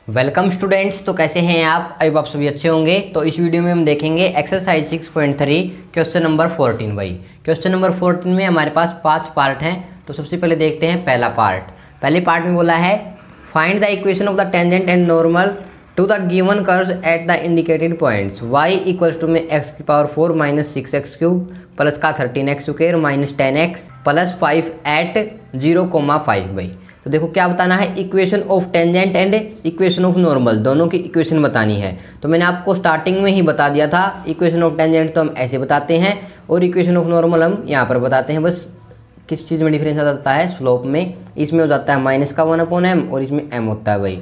Welcome students. तो कैसे हैं आप? आई आप सभी अच्छे होंगे। तो इस वीडियो में हम देखेंगे एक्सरसाइज 6.3 क्वेश्चन नंबर 14। भाई क्वेश्चन नंबर 14 में हमारे पास 5 पार्ट हैं। तो सबसे पहले देखते हैं पहला पार्ट। पहले पार्ट में बोला है find the equation of the tangent and normal to the given curves at the indicated points. y equals to में x⁴ माइनस 6x³ प्लस का 13x² minus 10x plus 5 eight 0,5। भाई तो देखो क्या बताना है, equation of tangent and equation of normal, दोनों की इक्वेशन बतानी है। तो मैंने आपको स्टार्टिंग में ही बता दिया था, इक्वेशन ऑफ टेंजेंट तो हम ऐसे बताते हैं और इक्वेशन ऑफ नॉर्मल हम यहाँ पर बताते हैं। बस किस चीज़ में डिफरेंस आ जाता है, स्लोप में। इसमें हो जाता है -1/m और इसमें m होता है। भाई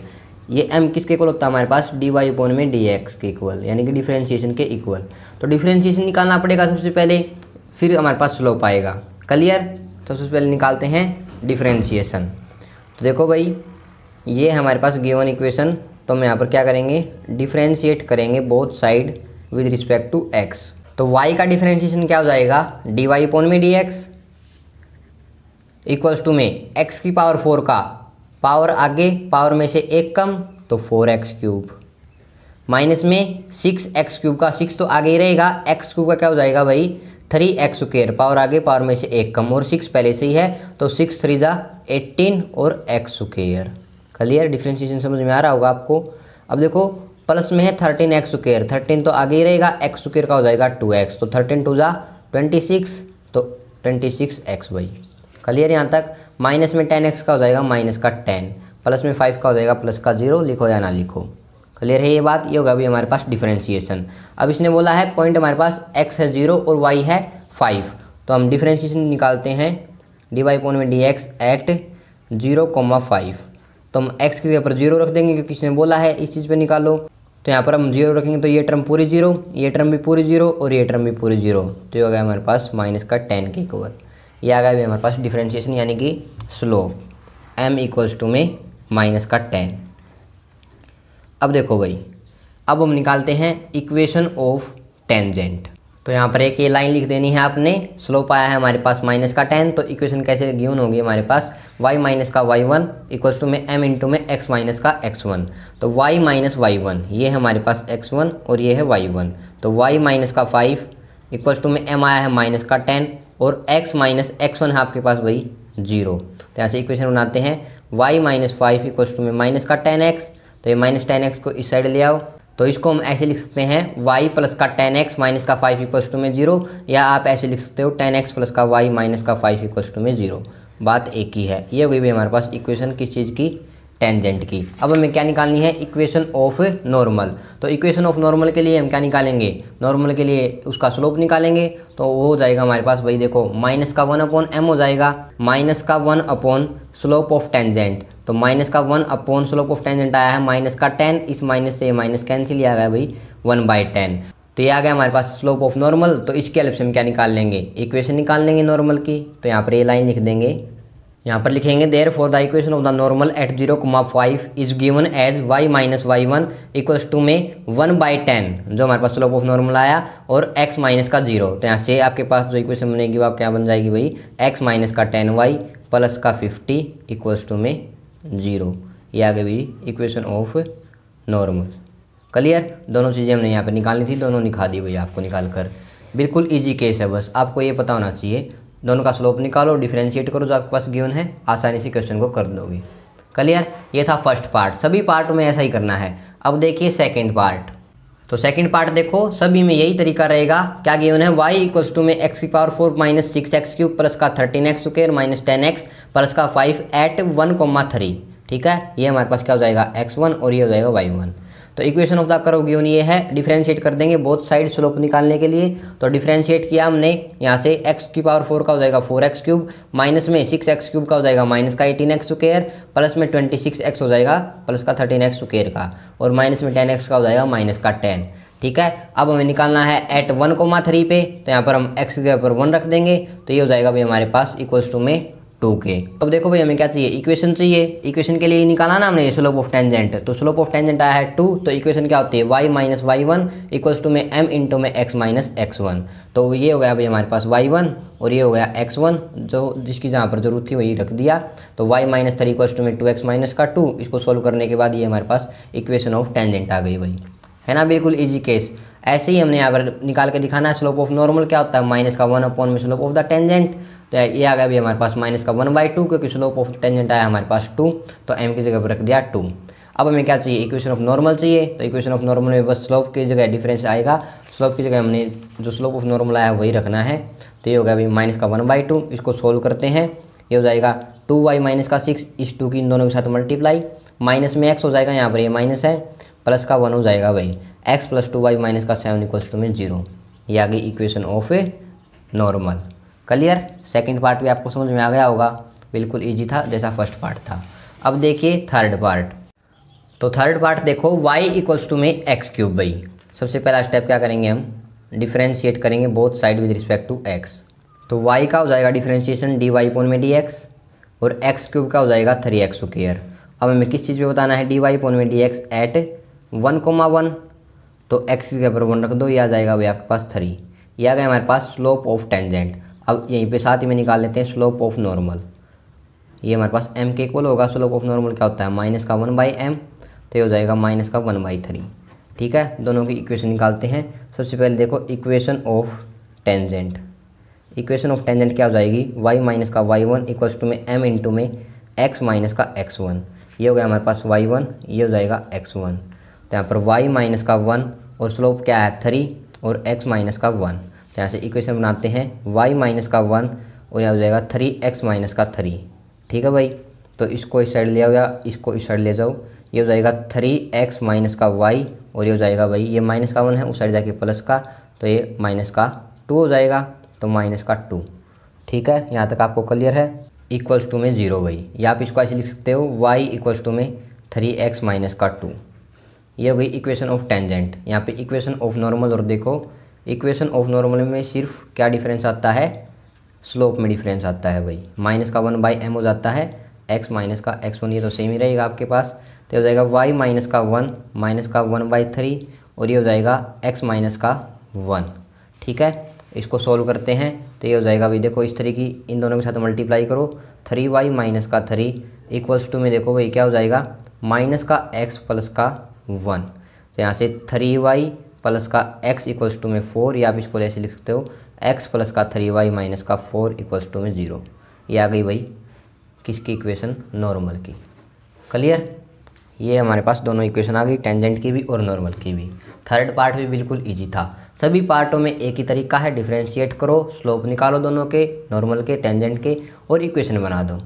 ये m किसके इक्वल होता है हमारे पास, dy/dx के इक्वल, यानी कि डिफरेंशिएशन के इक्वल। तो डिफरेंशिएशन निकालना पड़ेगा सबसे पहले, फिर हमारे पास स्लोप आएगा। क्लियर? तो सबसे पहले निकालते हैं डिफरेंशिएशन। तो देखो भाई ये है हमारे पास गिवन इक्वेशन। तो हम यहाँ पर क्या करेंगे, डिफरेंशिएट करेंगे both side with respect to x। तो y का डिफरेंशिएशन क्या हो जाएगा, dy/dx इक्वल्स टू में x⁴ का पावर आगे, पावर में से एक कम तो 4x³ माइनस में 6x³ का 6 तो आगे ही रहेगा, x³ का क्या हो जाएगा भाई 3x², पावर आगे पावर में से एक कम और 6 पहले से ही है तो 6 3 = 18 और x²। क्लियर? डिफरेंशिएशन समझ में आ रहा होगा आपको। अब देखो प्लस में है 13x², 13 तो आगे ही रहेगा, x² का हो जाएगा 2x, तो 13 2 = 26 तो 26x। भाई क्लियर यहाँ तक? माइनस में 10x का हो जाएगा -10, प्लस में 5 का हो जाएगा +0, लिखो या ना लिखो। क्लियर है ये बात? ये होगा अभी हमारे पास डिफरेंशिएशन। अब इसने बोला है पॉइंट हमारे पास x है 0 और y है 5, तो हम डिफरेंशिएशन निकालते हैं dy/dx एट 0,5। तो हम x की जगह पर 0 रख देंगे क्योंकि इसने बोला है इस चीज़ पे निकालो। तो यहाँ पर हम 0 रखेंगे तो ये टर्म पूरी 0, ये टर्म भी पूरी 0 और ये टर्म भी पूरी 0, तो ये हो गया हमारे पास -10 के इक्वल। ये आ गया भी हमारे पास डिफरेंशिएशन, यानी कि स्लोप m इक्वल्स टू में -10। अब देखो भाई, अब हम निकालते हैं इक्वेशन ऑफ टेंजेंट। तो यहाँ पर एक ये लाइन लिख देनी है आपने। स्लोप आया है हमारे पास -10, तो इक्वेशन कैसे गिवन होगी हमारे पास, y - y1 इक्वल्स टू में m इंटू में x - x1। तो y - y1 ये है हमारे पास x1 और ये है y1, तो y - 5 इक्वल्स टू में m आया है -10 और x - x1 है आपके पास भाई 0। तो यहाँ से इक्वेशन बनाते हैं y - 5 इक्वल्स टू में -10x। तो ये -10x को इस साइड ले आओ, तो इसको हम ऐसे लिख सकते हैं y + 10x - 5 इक्वल्स टू में 0, या आप ऐसे लिख सकते हो 10x + y - 5 इक्वल्स टू में 0। बात एक ही है। ये हुई भी हमारे पास इक्वेशन किस चीज़ की, टेंजेंट की। अब हमें क्या निकालनी है, इक्वेशन ऑफ नॉर्मल। तो इक्वेशन ऑफ नॉर्मल के लिए हम क्या निकालेंगे, नॉर्मल के लिए उसका स्लोप निकालेंगे। तो वो हो जाएगा हमारे पास भाई देखो -1/m हो जाएगा, -1 स्लोप ऑफ टेंजेंट। तो -1 स्लोप ऑफ टेंजेंट आया है -10, इस माइनस से माइनस कैंसिल आ गया भाई 1/10। तो ये आ गया हमारे पास स्लोप ऑफ नॉर्मल। तो इसके हेल्प से हम क्या निकाल लेंगे, इक्वेशन निकाल लेंगे नॉर्मल की। तो यहाँ पर ये लाइन लिख देंगे, यहाँ पर लिखेंगे therefore the equation of the normal at 0,5 is given as y - y1 equals to में 1/10, जो हमारे पास स्लोप ऑफ नॉर्मल आया, और x - 0। तो यहाँ से आपके पास जो इक्वेशन बनेगी वो क्या बन जाएगी भाई, x - 10y प्लस का 50 इक्वल्स टू में 0। ये आ गई भाई इक्वेशन ऑफ नॉर्मल। क्लियर? दोनों चीज़ें हमने यहाँ पर निकालनी थी, दोनों दिखा दी भाई आपको निकाल कर। बिल्कुल ईजी केस है, बस आपको ये पता होना चाहिए। दोनों का स्लोप निकालो, डिफरेंशिएट करो, जो आपके पास गिवन है, आसानी से क्वेश्चन को कर दोगे। क्लियर? ये था फर्स्ट पार्ट। सभी पार्ट में ऐसा ही करना है। अब देखिए सेकंड पार्ट। तो सेकंड पार्ट देखो, सभी में यही तरीका रहेगा। क्या गिवन है, y इक्वल्स टू में x⁴ माइनस 6x³ प्लस का 13x² माइनस 10x प्लस का 5 एट 1,3। ठीक है, ये हमारे पास क्या हो जाएगा x1 और ये हो जाएगा y1। तो equation of the curve given ये है, डिफरेंशिएट कर देंगे बोथ साइड स्लोप निकालने के लिए। तो डिफरेंशिएट किया हमने, यहाँ से x⁴ का हो जाएगा 4x³ माइनस में 6x³ का हो जाएगा -18x² प्लस में 26x हो जाएगा प्लस का 13x² का, और माइनस में 10x का हो जाएगा -10। ठीक है, अब हमें निकालना है एट 1,3 पे। तो यहाँ पर हम x की जगह पर 1 रख देंगे, तो ये हो जाएगा भाई हमारे पास इक्वल्स टू में 2 के। अब देखो भाई हमें क्या चाहिए, इक्वेशन चाहिए। इक्वेशन के लिए निकाला ना हमने स्लोप ऑफ टेंजेंट, तो स्लोप ऑफ टेंजेंट आया है 2, तो इक्वेशन क्या होती है y minus y1 equals to में m इंटू में x माइनस x1। तो ये हो गया भाई हमारे पास y1 और ये हो गया x1, जो जिसकी जहाँ पर जरूरत थी वही रख दिया। तो y माइनस 3 इक्वल्स टू में 2x माइनस का 2, इसको सोल्व करने के बाद ये हमारे पास इक्वेशन ऑफ टेंजेंट आ गई भाई, है ना, बिल्कुल ईजी केस। ऐसे ही हमने यहाँ पर निकाल के दिखाना है स्लोप ऑफ नॉर्मल क्या होता है, माइनस का 1 अपॉन में स्लोप ऑफ द टेंजेंट। तो ये आ गया भी हमारे पास माइनस का 1/2, क्योंकि स्लोप ऑफ टेंजेंट आया हमारे पास 2, तो m की जगह पर रख दिया 2। अब हमें क्या चाहिए, इक्वेशन ऑफ नॉर्मल चाहिए। तो इक्वेशन ऑफ नॉर्मल में बस स्लोप की जगह डिफरेंस आएगा, स्लोप की जगह हमने जो स्लोप ऑफ नॉर्मल आया वही रखना है। तो ये हो गया भाई माइनस का 1/2, इसको सोल्व करते हैं, ये हो जाएगा 2y माइनस का 6 इस 2 की इन दोनों के साथ मल्टीप्लाई, माइनस में x हो जाएगा, यहाँ पर ये माइनस है, प्लस का 1 हो जाएगा भाई, x प्लस 2y माइनस का 7 इक्वल्स टू में 0। ये आ गई equation of a normal. Clear. Second part भी आपको समझ में आ गया होगा, बिल्कुल इजी था जैसा फर्स्ट पार्ट था। अब देखिए थर्ड पार्ट। तो थर्ड पार्ट देखो y इक्वल्स टू में x³ भाई। सबसे पहला स्टेप क्या करेंगे, हम डिफ्रेंशिएट करेंगे both side with respect to x। तो y का हो जाएगा डिफ्रेंशिएशन dy अपॉन में dx और x³ का हो जाएगा 3x²। अब हमें किस चीज़ पे बताना है, dy अपॉन में dx एट 1,1, तो x की जगह पर 1 रख दो, ये आ जाएगा भाई आपके पास 3। ये आ गया हमारे पास स्लोप ऑफ टेंजेंट। अब यहीं पे साथ ही में निकाल लेते हैं स्लोप ऑफ नॉर्मल। ये हमारे पास m के इक्वल होगा, स्लोप ऑफ नॉर्मल क्या होता है माइनस का 1/m, तो ये हो जाएगा माइनस का 1/3। ठीक है, दोनों की इक्वेशन निकालते हैं। सबसे पहले देखो equation of tangent. Equation of tangent क्या हो जाएगी, y माइनस का y1 इक्वल्स टू में m इंटू में x माइनस का x1। ये हो गया हमारे पास y1, ये हो जाएगा x1। तो यहाँ पर y माइनस का 1 और स्लोप क्या है 3 और x माइनस का 1। तो यहाँ से इक्वेशन बनाते हैं y माइनस का 1 और यहाँ हो जाएगा 3x माइनस का 3। ठीक है भाई, तो इसको इस साइड ले आओ या इसको इस साइड ले जाओ, ये हो जाएगा 3x माइनस का y और ये हो जाएगा भाई ये माइनस का 1 है, उस साइड जाके प्लस का, तो ये माइनस का 2 हो जाएगा, तो माइनस का 2। ठीक है, यहाँ तक आपको क्लियर है। इक्वल्स टू में 0 भाई, या आप इसको ऐसे लिख सकते हो y इक्वल्स टू में 3x माइनस का 2। ये हो गई इक्वेशन ऑफ टेंजेंट। यहाँ पे इक्वेशन ऑफ नॉर्मल, और देखो इक्वेशन ऑफ नॉर्मल में सिर्फ क्या डिफरेंस आता है, स्लोप में डिफरेंस आता है भाई, माइनस का 1/m हो जाता है, x माइनस का x1, ये तो सेम ही रहेगा आपके पास। तो हो जाएगा y माइनस का 1 माइनस का 1/3 और ये हो जाएगा x माइनस का 1। ठीक है, इसको सोल्व करते हैं, तो ये हो जाएगा भाई देखो इस तरह की इन दोनों के साथ मल्टीप्लाई करो, 3y माइनस का 3 इक्वल्स टू में देखो भाई क्या हो जाएगा माइनस का x प्लस का 1। तो यहाँ से 3y प्लस का x इक्वल्स टू में 4, या आप इसको ऐसे लिख सकते हो x प्लस का 3y माइनस का 4 इक्वल्स टू में 0। ये आ गई भाई किसकी इक्वेशन, नॉर्मल की। क्लियर, ये हमारे पास दोनों इक्वेशन आ गई, टेंजेंट की भी और नॉर्मल की भी। थर्ड पार्ट भी बिल्कुल इजी था, सभी पार्टों में एक ही तरीका है, डिफ्रेंशिएट करो, स्लोप निकालो दोनों के, नॉर्मल के, टेंजेंट के, और इक्वेशन बना दो।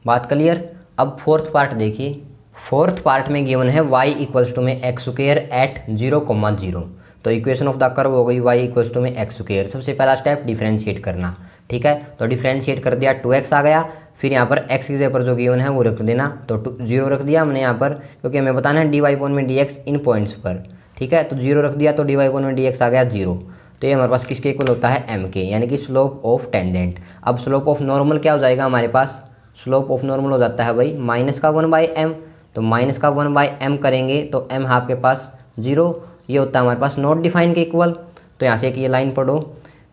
बात क्लियर। अब फोर्थ पार्ट देखिए। फोर्थ पार्ट में गिवन है y इक्वल्स टू में x² एट 0,0। तो इक्वेशन ऑफ द कर्व हो गई y इक्वल्स टू में x²। सबसे पहला स्टेप डिफ्रेंशिएट करना। ठीक है, तो डिफ्रेंशिएट कर दिया, 2x आ गया, फिर यहाँ पर x की जगह पर जो गिवन है वो रख देना, तो 0 रख दिया हमने यहाँ पर, क्योंकि हमें बताना है dy अपॉन में dx इन पॉइंट्स पर। ठीक है, तो 0 रख दिया, तो dy अपॉन में dx आ गया 0। तो ये हमारे पास किसके इक्वल होता है, m के, यानी कि स्लोप ऑफ टेंजेंट। अब स्लोप ऑफ नॉर्मल क्या हो जाएगा हमारे पास, स्लोप ऑफ नॉर्मल हो जाता है भाई माइनस का 1/m। तो माइनस का 1/m करेंगे तो m है आपके पास 0, ये होता है हमारे पास नॉट डिफाइन के इक्वल। तो यहाँ से एक ये लाइन पढ़ो,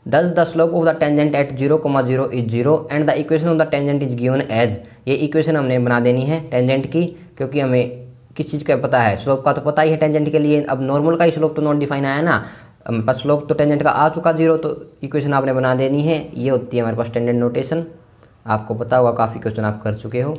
thus the slope of the tangent at 0,0 is 0 and the equation of the tangent is given as। ये इक्वेशन हमने बना देनी है टेंजेंट की, क्योंकि हमें किस चीज़ का पता है, स्लोप का तो पता ही है टेंजेंट के लिए। अब नॉर्मल का ही स्लोप तो नॉट डिफाइन आया ना, हमारे पास स्लोप तो टेंजेंट का आ चुका 0, तो इक्वेशन आपने बना देनी है। ये होती है हमारे पास टेंजेंट नोटेशन, आपको पता होगा, काफ़ी क्वेश्चन आप कर चुके हो।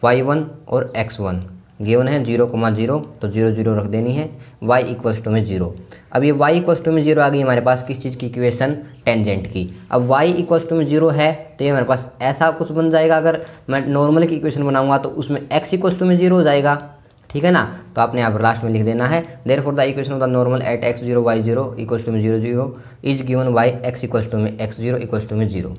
y1 और x1 गिवन है 0,0, तो 0 0 रख देनी है, y इक्वल्स टू में 0। अब ये y इक्वल्स टू में 0 आ गई हमारे पास किस चीज़ की इक्वेशन, टेंजेंट की। अब y इक्वल्स टू में 0 है, तो ये हमारे पास ऐसा कुछ बन जाएगा, अगर मैं नॉर्मल की इक्वेशन बनाऊंगा तो उसमें x इक्वल्स टू में 0 हो जाएगा। ठीक है ना, तो आपने यहाँ पर लास्ट में लिख देना है, therefore the equation of the normal at x0 y0 equals to में 0 0 is given by x equals to में x0 इक्वल्स टू में 0।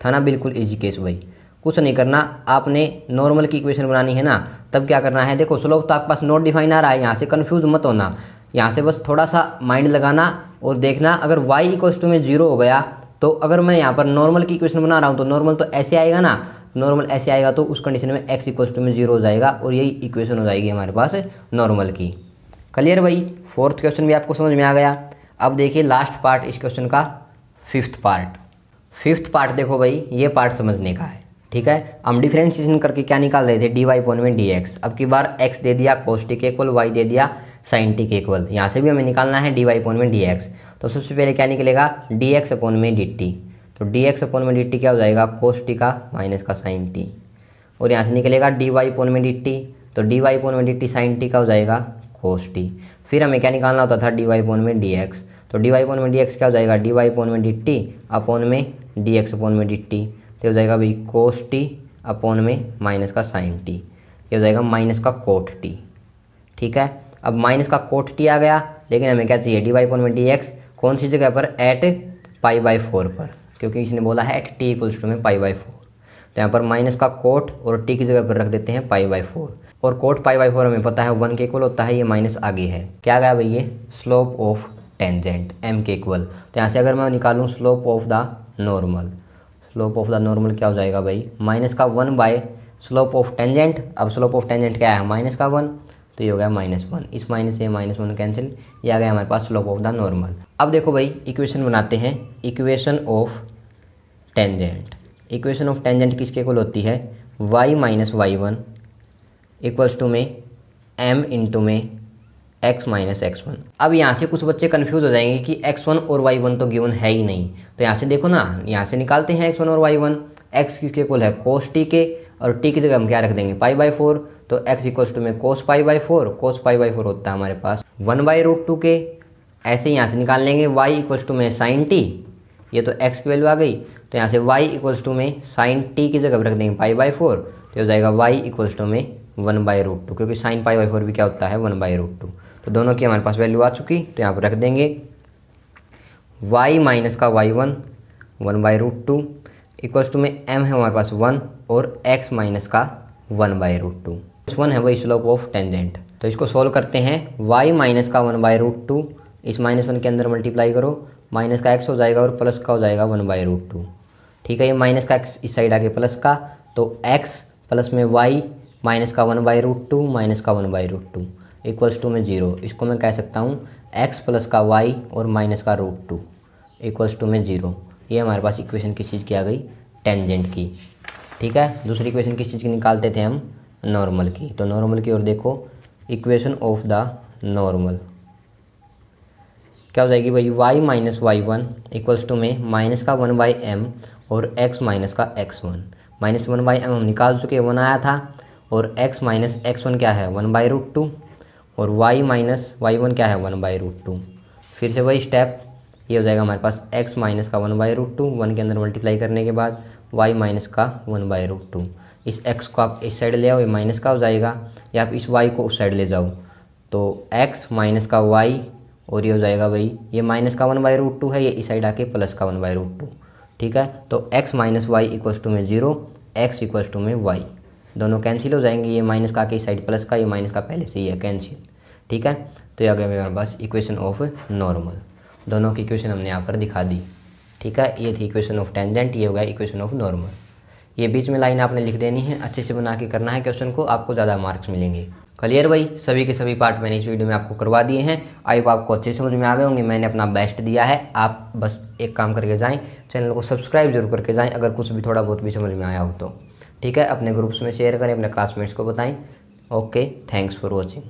था ना, बिल्कुल ईजी केस भाई, कुछ नहीं करना, आपने नॉर्मल की इक्वेशन बनानी है ना, तब क्या करना है, देखो स्लोप तो आपके पास नॉट डिफाइन आ रहा है, यहाँ से कंफ्यूज मत होना, यहाँ से बस थोड़ा सा माइंड लगाना और देखना, अगर y इक्वल्स टू में 0 हो गया, तो अगर मैं यहाँ पर नॉर्मल की इक्वेशन बना रहा हूँ तो नॉर्मल तो ऐसे आएगा ना, नॉर्मल ऐसे आएगा तो उस कंडीशन में x इक्वल्स टू में 0 हो जाएगा और यही इक्वेशन हो जाएगी हमारे पास नॉर्मल की। क्लियर भाई, फोर्थ क्वेश्चन भी आपको समझ में आ गया। अब देखिए लास्ट पार्ट इस क्वेश्चन का, फिफ्थ पार्ट देखो भाई, ये पार्ट समझने का है। ठीक है, हम डिफरेंशिएशन करके क्या निकाल रहे थे, dy अपॉन में dx। अब की बार x दे दिया cos t के इक्वल, y दे दिया sin t के इक्वल, यहाँ से भी हमें निकालना है dy अपॉन में dx। तो सबसे पहले क्या निकलेगा, dx अपॉन में dt। तो dx अपॉन में dt क्या हो जाएगा, cos t का माइनस का sin t, और यहाँ से निकलेगा dy अपॉन में dt। तो dy अपॉन में dt sin t का हो जाएगा cos t। फिर हमें क्या निकालना होता था, dy अपॉन में dx। तो dy अपॉन में dx क्या हो जाएगा, dy अपॉन में dt अपॉन में dx अपॉन में dt। तो हो जाएगा भाई cos t अपॉन में माइनस का sin t, ये हो जाएगा माइनस का cot t। ठीक है, अब माइनस का cot t आ गया, लेकिन हमें क्या चाहिए, dy अपॉन में dx कौन सी जगह पर, एट π/4 पर, क्योंकि इसने बोला है एट t इक्वल्स टू में π/4। तो यहाँ पर माइनस का कोट और t की जगह पर रख देते हैं π/4, और कोट π/4 हमें पता है 1 के इक्वल होता है, ये माइनस आगे है, क्या गया भाई ये, स्लोप ऑफ टेंजेंट m के इक्वल। तो यहाँ से अगर मैं निकालूँ slope of the normal, slope of the normal क्या हो जाएगा भाई, माइनस का 1 बाय स्लोप ऑफ टेंजेंट। अब स्लोप ऑफ टेंजेंट क्या है, माइनस का 1, तो ये हो गया -1, इस माइनस से -1 कैंसिल, ये आ गया हमारे पास स्लोप ऑफ द नॉर्मल। अब देखो भाई इक्वेशन बनाते हैं, equation of tangent. Equation of tangent किसके इक्वल होती है, y minus y1 equals to में m इंटू में x माइनस x1। अब यहाँ से कुछ बच्चे कंफ्यूज हो जाएंगे कि x1 और y1 तो गिवन है ही नहीं। तो यहाँ से देखो ना, यहाँ से निकालते हैं x1 और y1। x किसके इक्वल है, cos t के, और t की जगह हम क्या रख देंगे, π/4। तो x इक्वल्स टू में cos π/4, cos π/4 होता है हमारे पास 1/√2 के। ऐसे यहाँ से निकाल लेंगे y इक्वल्स टू में sin t, ये तो x की वैल्यू आ गई। तो यहाँ से y इक्वल्स टू में sin t की जगह रख देंगे π/4, तो हो जाएगा y इक्वल्स टू में 1/√2, क्योंकि sin π/4 भी क्या होता है 1/√2। तो दोनों की हमारे पास वैल्यू आ चुकी, तो यहाँ पर रख देंगे y माइनस का y1 1/√2 इक्वल्स टू में m है हमारे पास 1 और x माइनस का 1/√2। इस 1 है वही स्लोप ऑफ टेंजेंट। तो इसको सोल्व करते हैं, y माइनस का 1/√2 इस -1 के अंदर मल्टीप्लाई करो, माइनस का x हो जाएगा और प्लस का हो जाएगा 1/√2। ठीक है, ये माइनस का x इस साइड आके प्लस का, तो x प्लस में y माइनस का 1/√2 माइनस का 1/√2 इक्वल्स टू में 0। इसको मैं कह सकता हूँ x प्लस का y और माइनस का √2 इक्वल्स टू में 0। ये हमारे पास इक्वेशन किस चीज़ की आ गई, टेंजेंट की। ठीक है, दूसरी इक्वेशन किस चीज़ की निकालते थे हम, नॉर्मल की। तो नॉर्मल की ओर देखो, इक्वेशन ऑफ द नॉर्मल क्या हो जाएगी भाई, y minus y1 equals to में माइनस का 1/m और x माइनस का x1। माइनस 1/m हम निकाल चुके, 1 आया था, और x माइनस x1 क्या है 1/√2, और y माइनस y1 क्या है 1/√2। फिर से वही स्टेप, ये हो जाएगा हमारे पास x माइनस का 1/√2, 1 के अंदर मल्टीप्लाई करने के बाद y माइनस का 1/√2। इस x को आप इस साइड ले आओ, ये माइनस का हो जाएगा, या आप इस y को उस साइड ले जाओ, तो x माइनस का y, और ये हो जाएगा भाई, ये माइनस का 1/√2 है, ये इस साइड आके प्लस का 1/√2। ठीक है, तो x minus y equals to में 0, x इक्वल्स टू में y, दोनों कैंसिल हो जाएंगे। ये माइनस का आके इस साइड प्लस का, ये माइनस का पहले से ही है कैंसिल। ठीक है, तो ये आ गया मेरे पास इक्वेशन ऑफ नॉर्मल। दोनों की इक्वेशन हमने यहाँ पर दिखा दी। ठीक है, ये थी इक्वेशन ऑफ टेंजेंट, ये हो गया इक्वेशन ऑफ नॉर्मल। ये बीच में लाइन आपने लिख देनी है, अच्छे से बना के करना है क्वेश्चन को, आपको ज़्यादा मार्क्स मिलेंगे। क्लियर भाई, सभी के सभी पार्ट मैंने इस वीडियो में आपको करवा दिए हैं। आई होप आपको अच्छे समझ में आ गए होंगे, मैंने अपना बेस्ट दिया है। आप बस एक काम करके जाएं, चैनल को सब्सक्राइब जरूर करके जाएं, अगर कुछ भी थोड़ा बहुत भी समझ में आया हो तो। ठीक है, अपने ग्रुप्स में शेयर करें, अपने क्लासमेट्स को बताएं। Okay, thanks for watching.